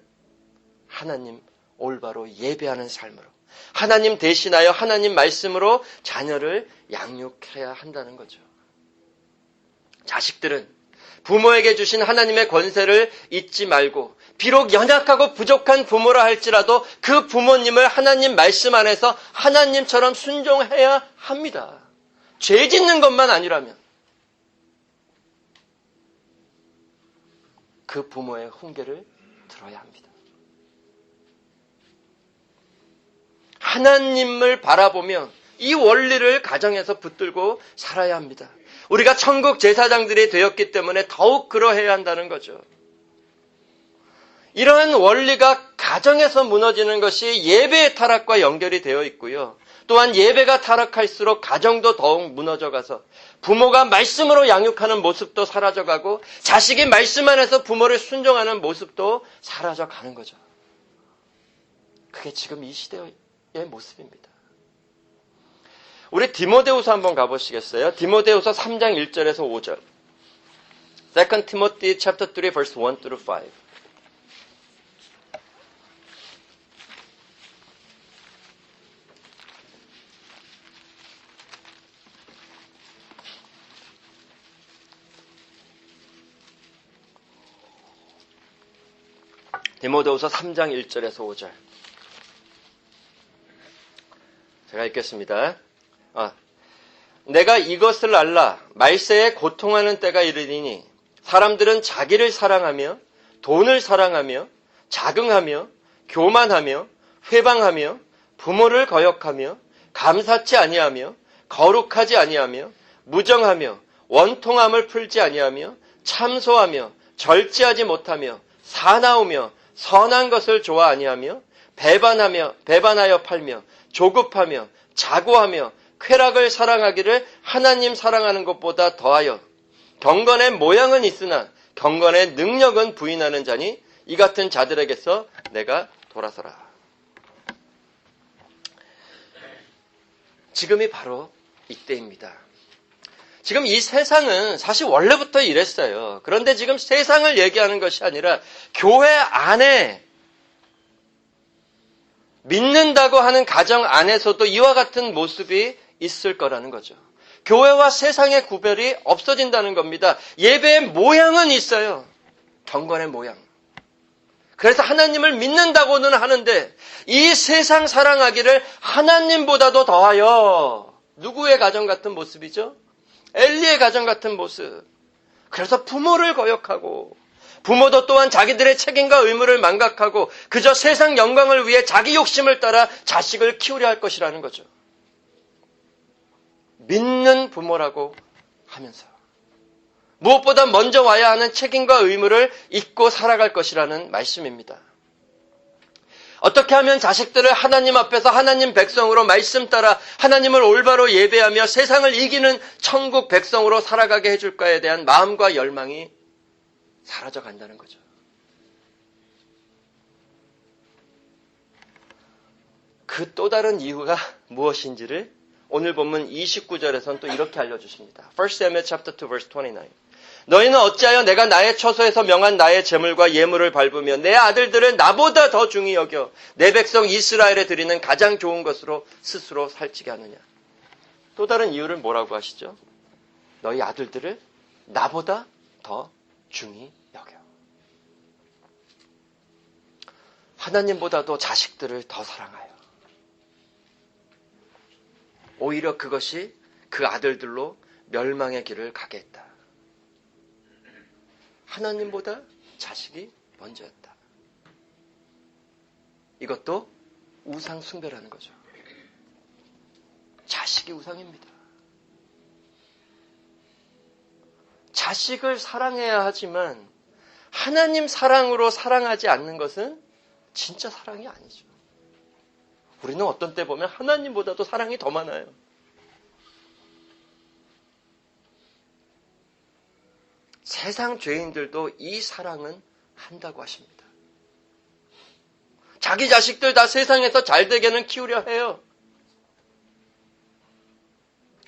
하나님 올바로 예배하는 삶으로, 하나님 대신하여 하나님 말씀으로 자녀를 양육해야 한다는 거죠. 자식들은 부모에게 주신 하나님의 권세를 잊지 말고, 비록 연약하고 부족한 부모라 할지라도 그 부모님을 하나님 말씀 안에서 하나님처럼 순종해야 합니다. 죄 짓는 것만 아니라면 그 부모의 훈계를 들어야 합니다. 하나님을 바라보며 이 원리를 가정에서 붙들고 살아야 합니다. 우리가 천국 제사장들이 되었기 때문에 더욱 그러해야 한다는 거죠. 이러한 원리가 가정에서 무너지는 것이 예배의 타락과 연결이 되어 있고요. 또한 예배가 타락할수록 가정도 더욱 무너져가서 부모가 말씀으로 양육하는 모습도 사라져가고 자식이 말씀 안에서 부모를 순종하는 모습도 사라져가는 거죠. 그게 지금 이 시대의 모습입니다. 우리 디모데후서 한번 가보시겠어요? 디모데후서 3장 1절에서 5절. 2 Timothy chapter 3 verse 1 through 5. 디모데후서 3장 1절에서 5절. 제가 읽겠습니다. 내가 이것을 알라. 말세에 고통하는 때가 이르리니 사람들은 자기를 사랑하며 돈을 사랑하며 자긍하며 교만하며 회방하며 부모를 거역하며 감사치 아니하며 거룩하지 아니하며 무정하며 원통함을 풀지 아니하며 참소하며 절제하지 못하며 사나우며 선한 것을 좋아 아니하며 배반하여 팔며 조급하며 자고하며 쾌락을 사랑하기를 하나님 사랑하는 것보다 더하여 경건의 모양은 있으나 경건의 능력은 부인하는 자니 이 같은 자들에게서 내가 돌아서라. 지금이 바로 이때입니다. 지금 이 세상은 사실 원래부터 이랬어요. 그런데 지금 세상을 얘기하는 것이 아니라 교회 안에 믿는다고 하는 가정 안에서도 이와 같은 모습이 있을 거라는 거죠. 교회와 세상의 구별이 없어진다는 겁니다. 예배의 모양은 있어요. 경건의 모양. 그래서 하나님을 믿는다고는 하는데 이 세상 사랑하기를 하나님보다도 더하여 누구의 가정 같은 모습이죠? 엘리의 가정 같은 모습. 그래서 부모를 거역하고 부모도 또한 자기들의 책임과 의무를 망각하고 그저 세상 영광을 위해 자기 욕심을 따라 자식을 키우려 할 것이라는 거죠. 믿는 부모라고 하면서 무엇보다 먼저 와야 하는 책임과 의무를 잊고 살아갈 것이라는 말씀입니다. 어떻게 하면 자식들을 하나님 앞에서 하나님 백성으로 말씀 따라 하나님을 올바로 예배하며 세상을 이기는 천국 백성으로 살아가게 해줄까에 대한 마음과 열망이 사라져 간다는 거죠. 그 또 다른 이유가 무엇인지를 오늘 본문 29절에서는 또 이렇게 알려주십니다. 1 Samuel chapter 2 verse 29. 너희는 어찌하여 내가 나의 처소에서 명한 나의 제물과 예물을 밟으며 내 아들들을 나보다 더 중히 여겨 내 백성 이스라엘에 드리는 가장 좋은 것으로 스스로 살찌게 하느냐. 또 다른 이유를 뭐라고 하시죠? 너희 아들들을 나보다 더 중히 여겨. 하나님보다도 자식들을 더 사랑하여. 오히려 그것이 그 아들들로 멸망의 길을 가게 했다. 하나님보다 자식이 먼저였다. 이것도 우상 숭배라는 거죠. 자식이 우상입니다. 자식을 사랑해야 하지만 하나님 사랑으로 사랑하지 않는 것은 진짜 사랑이 아니죠. 우리는 어떤 때 보면 하나님보다도 사랑이 더 많아요. 세상 죄인들도 이 사랑은 한다고 하십니다. 자기 자식들 다 세상에서 잘 되게는 키우려 해요.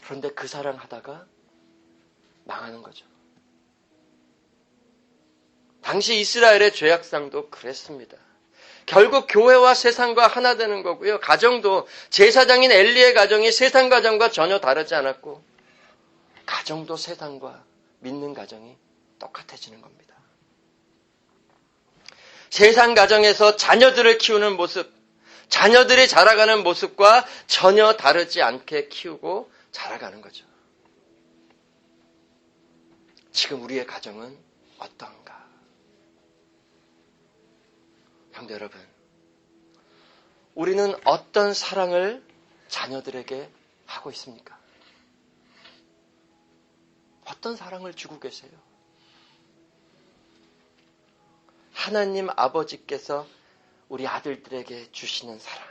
그런데 그 사랑 하다가 망하는 거죠. 당시 이스라엘의 죄악상도 그랬습니다. 결국 교회와 세상과 하나 되는 거고요. 가정도 제사장인 엘리의 가정이 세상 가정과 전혀 다르지 않았고 가정도 세상과 믿는 가정이 똑같아지는 겁니다. 세상 가정에서 자녀들을 키우는 모습, 자녀들이 자라가는 모습과 전혀 다르지 않게 키우고 자라가는 거죠. 지금 우리의 가정은 어떤가? 형제 여러분, 우리는 어떤 사랑을 자녀들에게 하고 있습니까? 어떤 사랑을 주고 계세요? 하나님 아버지께서 우리 아들들에게 주시는 사랑,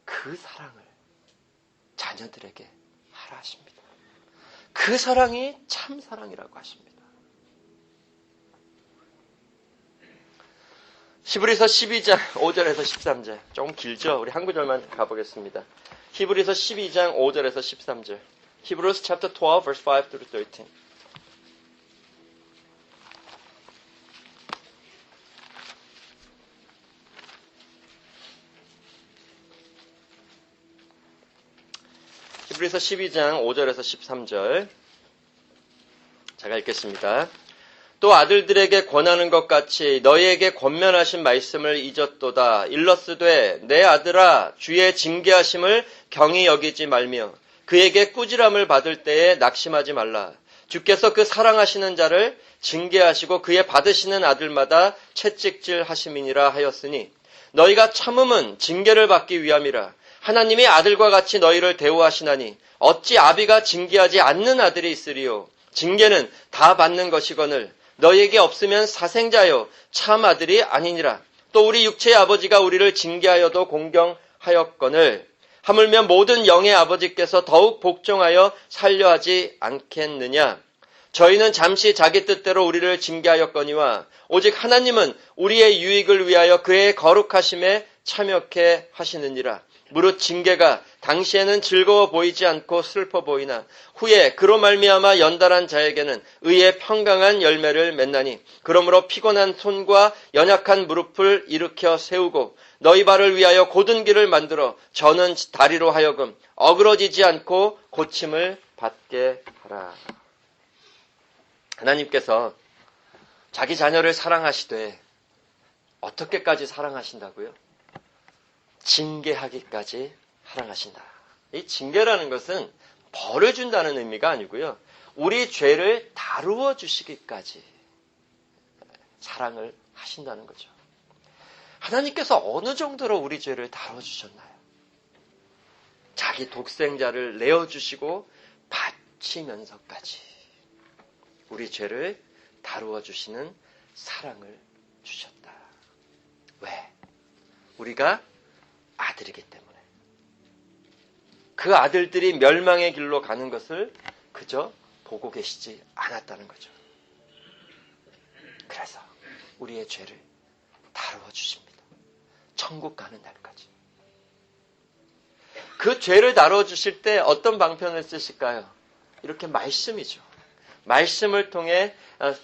그 사랑을 자녀들에게 하라 하십니다. 그 사랑이 참 사랑이라고 하십니다. 히브리서 12장 5절에서 13절. 조금 길죠? 우리 한 구절만 가보겠습니다. 히브리서 12장 5절에서 13절. Hebrews chapter 12 verse 5 through 13. 히브리서 12장 5절에서 13절. 제가 읽겠습니다. 또 아들들에게 권하는 것 같이 너희에게 권면하신 말씀을 잊었도다. 일러스되 내 아들아 주의 징계하심을 경히 여기지 말며 그에게 꾸지람을 받을 때에 낙심하지 말라. 주께서 그 사랑하시는 자를 징계하시고 그의 받으시는 아들마다 채찍질 하심이니라 하였으니 너희가 참음은 징계를 받기 위함이라. 하나님이 아들과 같이 너희를 대우하시나니 어찌 아비가 징계하지 않는 아들이 있으리요. 징계는 다 받는 것이거늘 너희에게 없으면 사생자요 참 아들이 아니니라. 또 우리 육체의 아버지가 우리를 징계하여도 공경하였거늘 하물며 모든 영의 아버지께서 더욱 복종하여 살려 하지 않겠느냐. 저희는 잠시 자기 뜻대로 우리를 징계하였거니와 오직 하나님은 우리의 유익을 위하여 그의 거룩하심에 참여케 하시느니라. 무릇 징계가 당시에는 즐거워 보이지 않고 슬퍼 보이나 후에 그로 말미암아 연단한 자에게는 의의 평강한 열매를 맺나니 그러므로 피곤한 손과 연약한 무릎을 일으켜 세우고 너희 발을 위하여 곧은 길을 만들어 저는 다리로 하여금 어그러지지 않고 고침을 받게 하라. 하나님께서 자기 자녀를 사랑하시되 어떻게까지 사랑하신다고요? 징계하기까지 사랑하신다. 이 징계라는 것은 벌을 준다는 의미가 아니고요. 우리 죄를 다루어 주시기까지 사랑을 하신다는 거죠. 하나님께서 어느 정도로 우리 죄를 다뤄주셨나요? 자기 독생자를 내어주시고 바치면서까지 우리 죄를 다루어 주시는 사랑을 주셨다. 왜? 우리가 아들이기 때문에. 그 아들들이 멸망의 길로 가는 것을 그저 보고 계시지 않았다는 거죠. 그래서 우리의 죄를 다루어 주십니다. 천국 가는 날까지. 그 죄를 다루어 주실 때 어떤 방편을 쓰실까요? 이렇게 말씀이죠. 말씀을 통해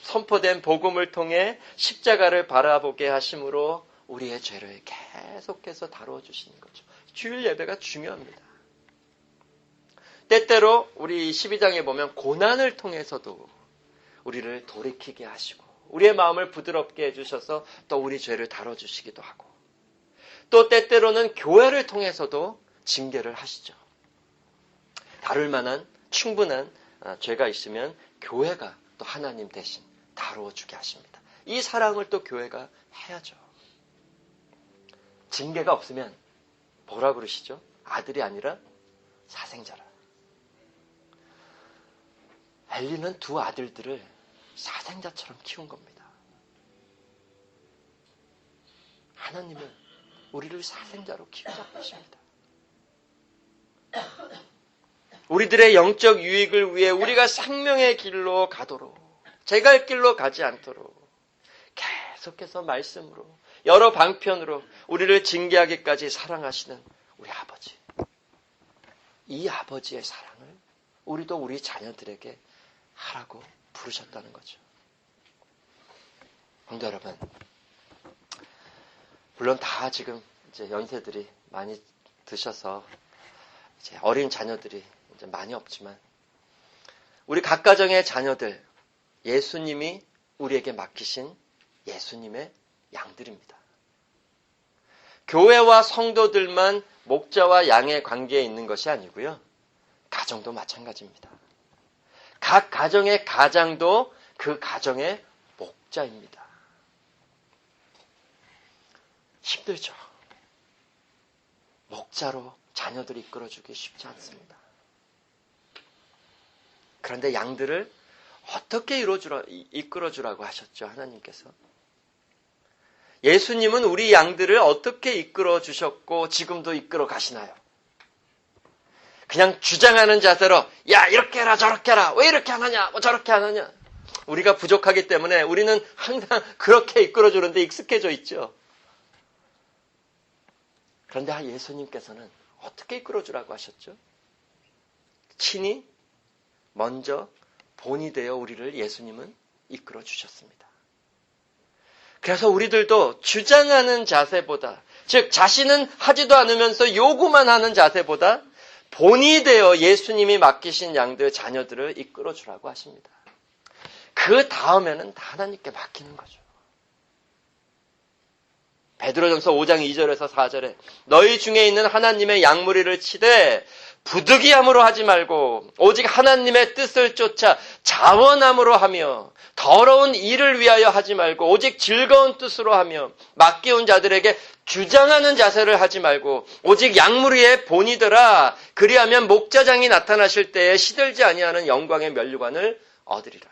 선포된 복음을 통해 십자가를 바라보게 하심으로 우리의 죄를 계속해서 다루어 주시는 거죠. 주일 예배가 중요합니다. 때때로 우리 12장에 보면 고난을 통해서도 우리를 돌이키게 하시고 우리의 마음을 부드럽게 해주셔서 또 우리 죄를 다뤄주시기도 하고 또 때때로는 교회를 통해서도 징계를 하시죠. 다룰 만한 충분한 죄가 있으면 교회가 또 하나님 대신 다루어주게 하십니다. 이 사랑을 또 교회가 해야죠. 징계가 없으면 뭐라 그러시죠? 아들이 아니라 사생자라. 엘리는 두 아들들을 사생자처럼 키운 겁니다. 하나님은 우리를 사생자로 키우자고 하십니다. 우리들의 영적 유익을 위해 우리가 생명의 길로 가도록 제갈 길로 가지 않도록 계속해서 말씀으로 여러 방편으로 우리를 징계하기까지 사랑하시는 우리 아버지. 이 아버지의 사랑을 우리도 우리 자녀들에게 하라고 부르셨다는 거죠. 성도 여러분, 물론 다 지금 이제 연세들이 많이 드셔서 이제 어린 자녀들이 이제 많이 없지만 우리 각 가정의 자녀들 예수님이 우리에게 맡기신 예수님의 양들입니다. 교회와 성도들만 목자와 양의 관계에 있는 것이 아니고요. 가정도 마찬가지입니다. 각 가정의 가장도 그 가정의 목자입니다. 힘들죠. 목자로 자녀들을 이끌어주기 쉽지 않습니다. 그런데 양들을 어떻게 이끌어주라고 하셨죠? 하나님께서. 예수님은 우리 양들을 어떻게 이끌어 주셨고 지금도 이끌어 가시나요? 그냥 주장하는 자세로 야 이렇게 해라 저렇게 해라 왜 이렇게 안 하냐 뭐 저렇게 안 하냐. 우리가 부족하기 때문에 우리는 항상 그렇게 이끌어 주는데 익숙해져 있죠. 그런데 예수님께서는 어떻게 이끌어 주라고 하셨죠? 친히 먼저 본이 되어 우리를 예수님은 이끌어 주셨습니다. 그래서 우리들도 주장하는 자세보다, 즉 자신은 하지도 않으면서 요구만 하는 자세보다 본이 되어 예수님이 맡기신 양들, 자녀들을 이끌어 주라고 하십니다. 그 다음에는 다 하나님께 맡기는 거죠. 베드로전서 5장 2절에서 4절에 너희 중에 있는 하나님의 양무리를 치되 부득이함으로 하지 말고 오직 하나님의 뜻을 쫓아 자원함으로 하며 더러운 일을 위하여 하지 말고 오직 즐거운 뜻으로 하며 맡겨온 자들에게 주장하는 자세를 하지 말고 오직 양무리의 본이더라. 그리하면 목자장이 나타나실 때에 시들지 아니하는 영광의 면류관을 얻으리라.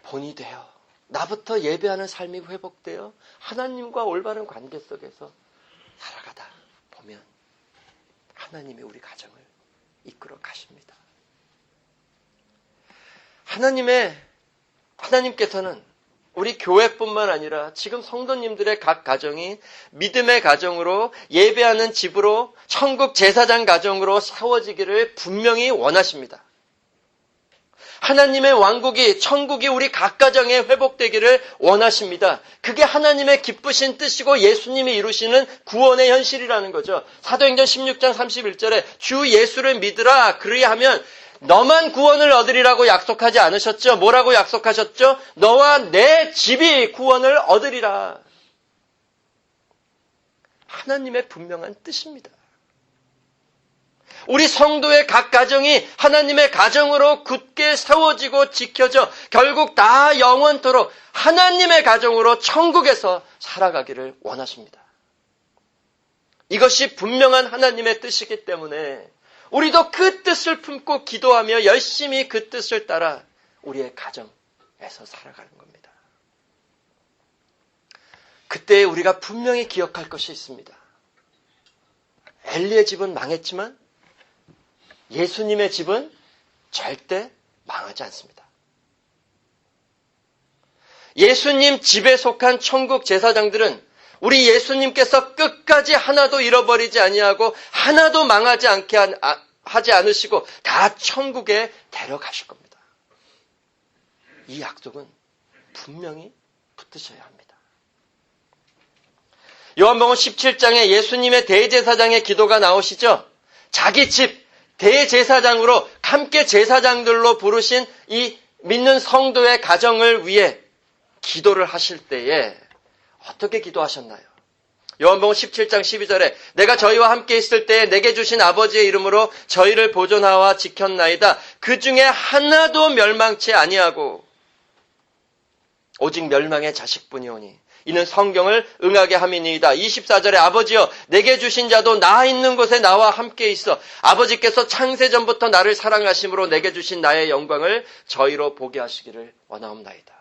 본이 되어 나부터 예배하는 삶이 회복되어 하나님과 올바른 관계 속에서 살아가다 보면 하나님이 우리 가정을 이끌어 가십니다. 하나님께서는 우리 교회뿐만 아니라 지금 성도님들의 각 가정이 믿음의 가정으로 예배하는 집으로 천국 제사장 가정으로 세워지기를 분명히 원하십니다. 하나님의 왕국이, 천국이 우리 각 가정에 회복되기를 원하십니다. 그게 하나님의 기쁘신 뜻이고 예수님이 이루시는 구원의 현실이라는 거죠. 사도행전 16장 31절에 주 예수를 믿으라 그리하면 너만 구원을 얻으리라고 약속하지 않으셨죠? 뭐라고 약속하셨죠? 너와 내 집이 구원을 얻으리라. 하나님의 분명한 뜻입니다. 우리 성도의 각 가정이 하나님의 가정으로 굳게 세워지고 지켜져 결국 다 영원토록 하나님의 가정으로 천국에서 살아가기를 원하십니다. 이것이 분명한 하나님의 뜻이기 때문에 우리도 그 뜻을 품고 기도하며 열심히 그 뜻을 따라 우리의 가정에서 살아가는 겁니다. 그때 우리가 분명히 기억할 것이 있습니다. 엘리의 집은 망했지만 예수님의 집은 절대 망하지 않습니다. 예수님 집에 속한 천국 제사장들은 우리 예수님께서 끝까지 하나도 잃어버리지 아니하고 하나도 망하지 않게 하지 않으시고 다 천국에 데려가실 겁니다. 이 약속은 분명히 붙으셔야 합니다. 요한복음 17장에 예수님의 대제사장의 기도가 나오시죠. 자기 집 대제사장으로 함께 제사장들로 부르신 이 믿는 성도의 가정을 위해 기도를 하실 때에 어떻게 기도하셨나요? 요한복음 17장 12절에 내가 저희와 함께 있을 때에 내게 주신 아버지의 이름으로 저희를 보존하와 지켰나이다. 그 중에 하나도 멸망치 아니하고 오직 멸망의 자식뿐이오니 이는 성경을 응하게 함이니이다. 24절에 아버지여 내게 주신 자도 나 있는 곳에 나와 함께 있어 아버지께서 창세전부터 나를 사랑하심으로 내게 주신 나의 영광을 저희로 보게 하시기를 원하옵나이다.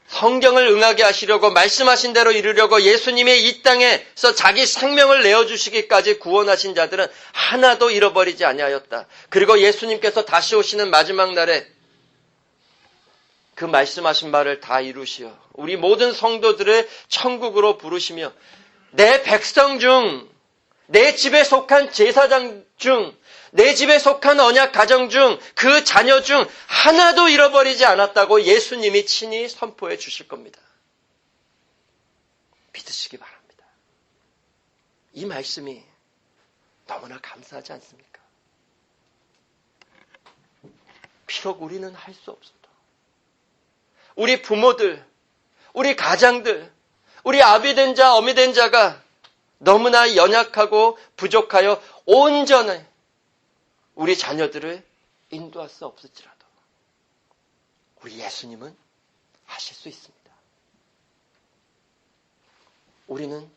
성경을 응하게 하시려고 말씀하신 대로 이루려고 예수님이 이 땅에서 자기 생명을 내어주시기까지 구원하신 자들은 하나도 잃어버리지 아니하였다. 그리고 예수님께서 다시 오시는 마지막 날에 그 말씀하신 바를 다 이루시어 우리 모든 성도들을 천국으로 부르시며 내 백성 중, 내 집에 속한 제사장 중, 내 집에 속한 언약 가정 중, 그 자녀 중 하나도 잃어버리지 않았다고 예수님이 친히 선포해 주실 겁니다. 믿으시기 바랍니다. 이 말씀이 너무나 감사하지 않습니까? 비록 우리는 할 수 없어도 우리 부모들, 우리 가장들, 우리 아비 된 자, 어미 된 자가 너무나 연약하고 부족하여 온전히 우리 자녀들을 인도할 수 없을지라도 우리 예수님은 하실 수 있습니다. 우리는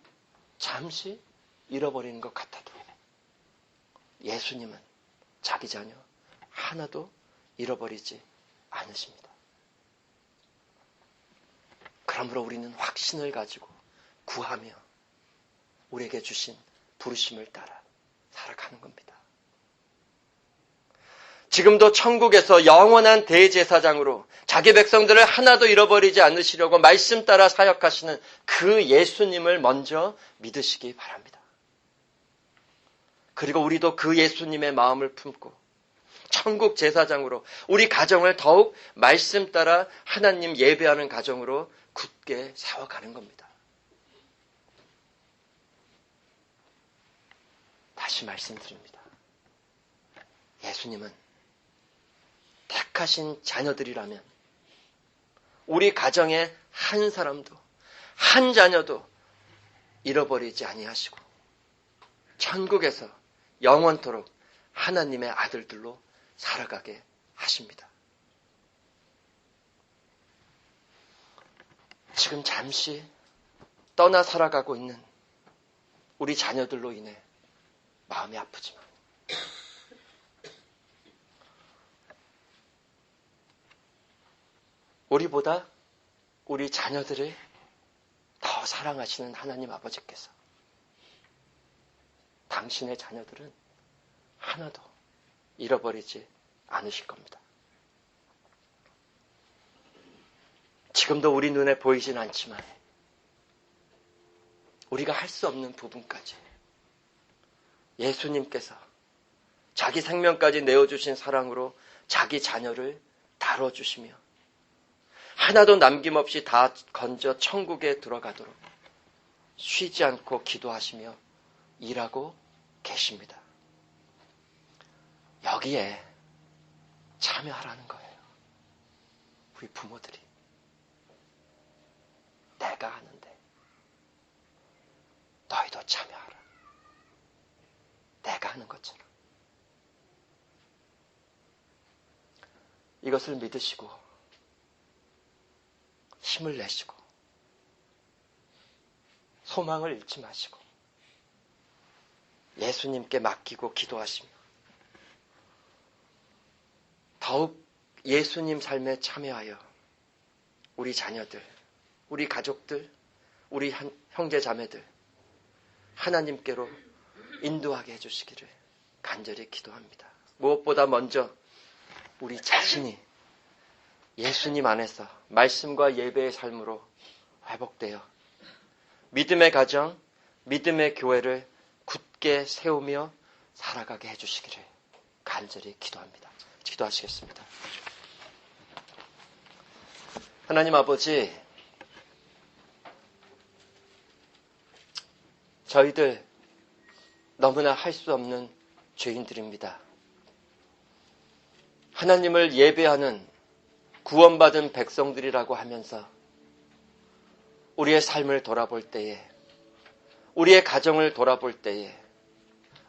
잠시 잃어버리는 것 같아도 예수님은 자기 자녀 하나도 잃어버리지 않으십니다. 그러므로 우리는 확신을 가지고 구하며 우리에게 주신 부르심을 따라 살아가는 겁니다. 지금도 천국에서 영원한 대제사장으로 자기 백성들을 하나도 잃어버리지 않으시려고 말씀 따라 사역하시는 그 예수님을 먼저 믿으시기 바랍니다. 그리고 우리도 그 예수님의 마음을 품고 천국 제사장으로 우리 가정을 더욱 말씀 따라 하나님 예배하는 가정으로 굳게 세워가는 겁니다. 다시 말씀드립니다. 예수님은 택하신 자녀들이라면 우리 가정의 한 사람도 한 자녀도 잃어버리지 아니하시고 천국에서 영원토록 하나님의 아들들로 살아가게 하십니다. 지금 잠시 떠나 살아가고 있는 우리 자녀들로 인해 마음이 아프지만 우리보다 우리 자녀들을 더 사랑하시는 하나님 아버지께서 당신의 자녀들은 하나도 잃어버리지 않으실 겁니다. 지금도 우리 눈에 보이진 않지만 우리가 할 수 없는 부분까지 예수님께서 자기 생명까지 내어주신 사랑으로 자기 자녀를 다뤄주시며 하나도 남김없이 다 건져 천국에 들어가도록 쉬지 않고 기도하시며 일하고 계십니다. 여기에 참여하라는 거예요. 우리 부모들이. 내가 하는데 너희도 참여하라. 내가 하는 것처럼. 이것을 믿으시고 힘을 내시고 소망을 잃지 마시고 예수님께 맡기고 기도하시며 더욱 예수님 삶에 참여하여 우리 자녀들, 우리 가족들, 우리 형제 자매들 하나님께로 인도하게 해주시기를 간절히 기도합니다. 무엇보다 먼저 우리 자신이 예수님 안에서 말씀과 예배의 삶으로 회복되어 믿음의 가정, 믿음의 교회를 굳게 세우며 살아가게 해주시기를 간절히 기도합니다. 기도하시겠습니다. 하나님 아버지, 저희들 너무나 할 수 없는 죄인들입니다. 하나님을 예배하는 구원받은 백성들이라고 하면서 우리의 삶을 돌아볼 때에, 우리의 가정을 돌아볼 때에,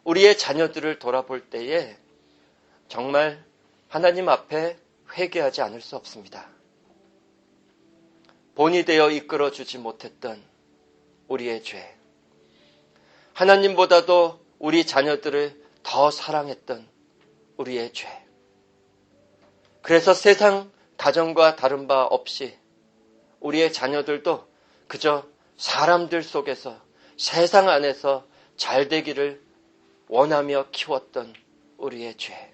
우리의 자녀들을 돌아볼 때에 정말 하나님 앞에 회개하지 않을 수 없습니다. 본이 되어 이끌어주지 못했던 우리의 죄, 하나님보다도 우리 자녀들을 더 사랑했던 우리의 죄, 그래서 세상 가정과 다른 바 없이 우리의 자녀들도 그저 사람들 속에서 세상 안에서 잘 되기를 원하며 키웠던 우리의 죄,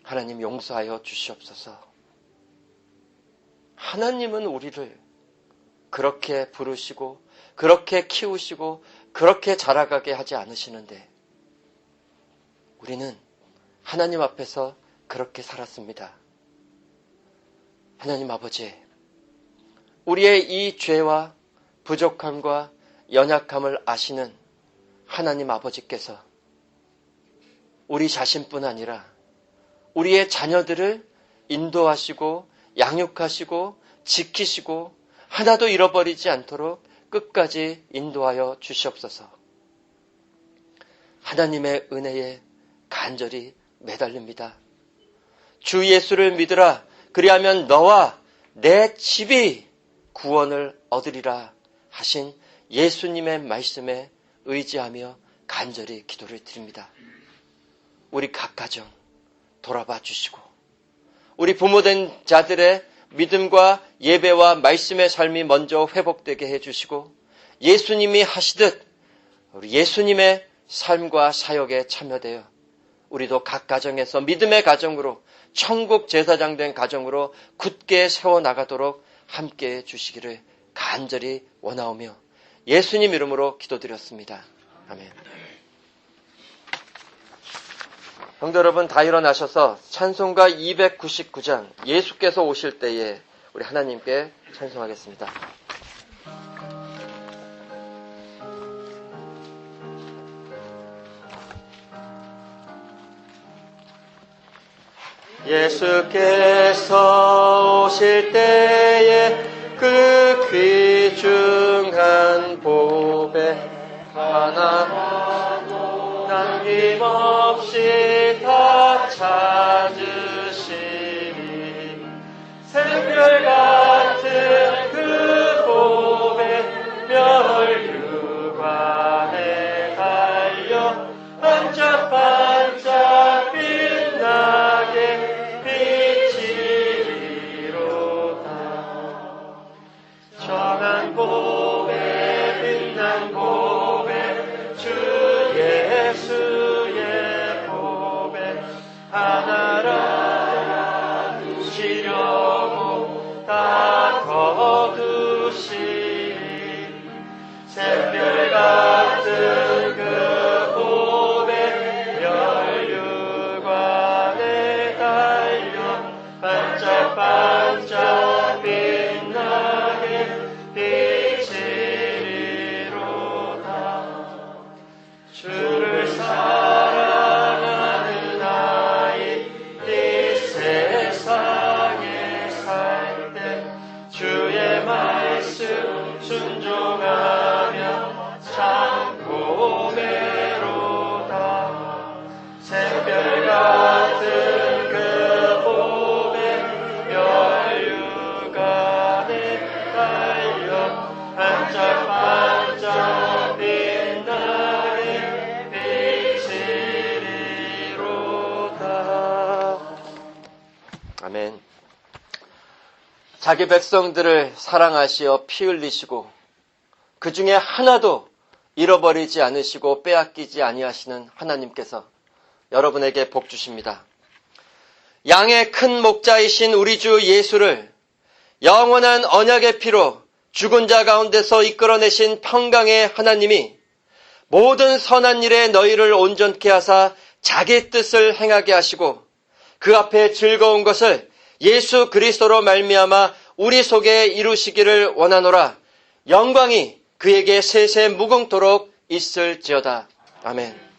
하나님 용서하여 주시옵소서. 하나님은 우리를 그렇게 부르시고 그렇게 키우시고 그렇게 자라가게 하지 않으시는데 우리는 하나님 앞에서 그렇게 살았습니다. 하나님 아버지, 우리의 이 죄와 부족함과 연약함을 아시는 하나님 아버지께서 우리 자신뿐 아니라 우리의 자녀들을 인도하시고 양육하시고 지키시고 하나도 잃어버리지 않도록 끝까지 인도하여 주시옵소서. 하나님의 은혜에 간절히 매달립니다. 주 예수를 믿으라. 그리하면 너와 내 집이 구원을 얻으리라 하신 예수님의 말씀에 의지하며 간절히 기도를 드립니다. 우리 각 가정 돌아봐 주시고 우리 부모된 자들의 믿음과 예배와 말씀의 삶이 먼저 회복되게 해주시고 예수님이 하시듯 우리 예수님의 삶과 사역에 참여되어 우리도 각 가정에서 믿음의 가정으로 천국 제사장 된 가정으로 굳게 세워나가도록 함께해 주시기를 간절히 원하오며 예수님 이름으로 기도드렸습니다. 아멘. 성도 여러분, 다 일어나셔서 찬송가 299장 예수께서 오실 때에 우리 하나님께 찬송하겠습니다. 예수께서 오실 때에 그 귀중한 보배 하나 남김없이 다 찾으시리. 샛별 같은 그 보배 멸류관에 달려 반짝반짝 빛나게 비치리. 순종하며 참고 매로다. 샛별 같은 그 봄에 면류관에 달려 반짝반짝 빛나게 비치리로다. 아멘. 자기 백성들을 사랑하시어 피 흘리시고 그 중에 하나도 잃어버리지 않으시고 빼앗기지 아니하시는 하나님께서 여러분에게 복 주십니다. 양의 큰 목자이신 우리 주 예수를 영원한 언약의 피로 죽은 자 가운데서 이끌어내신 평강의 하나님이 모든 선한 일에 너희를 온전케 하사 자기 뜻을 행하게 하시고 그 앞에 즐거운 것을 예수 그리스도로 말미암아 우리 속에 이루시기를 원하노라. 영광이 그에게 세세 무궁토록 있을지어다. 아멘.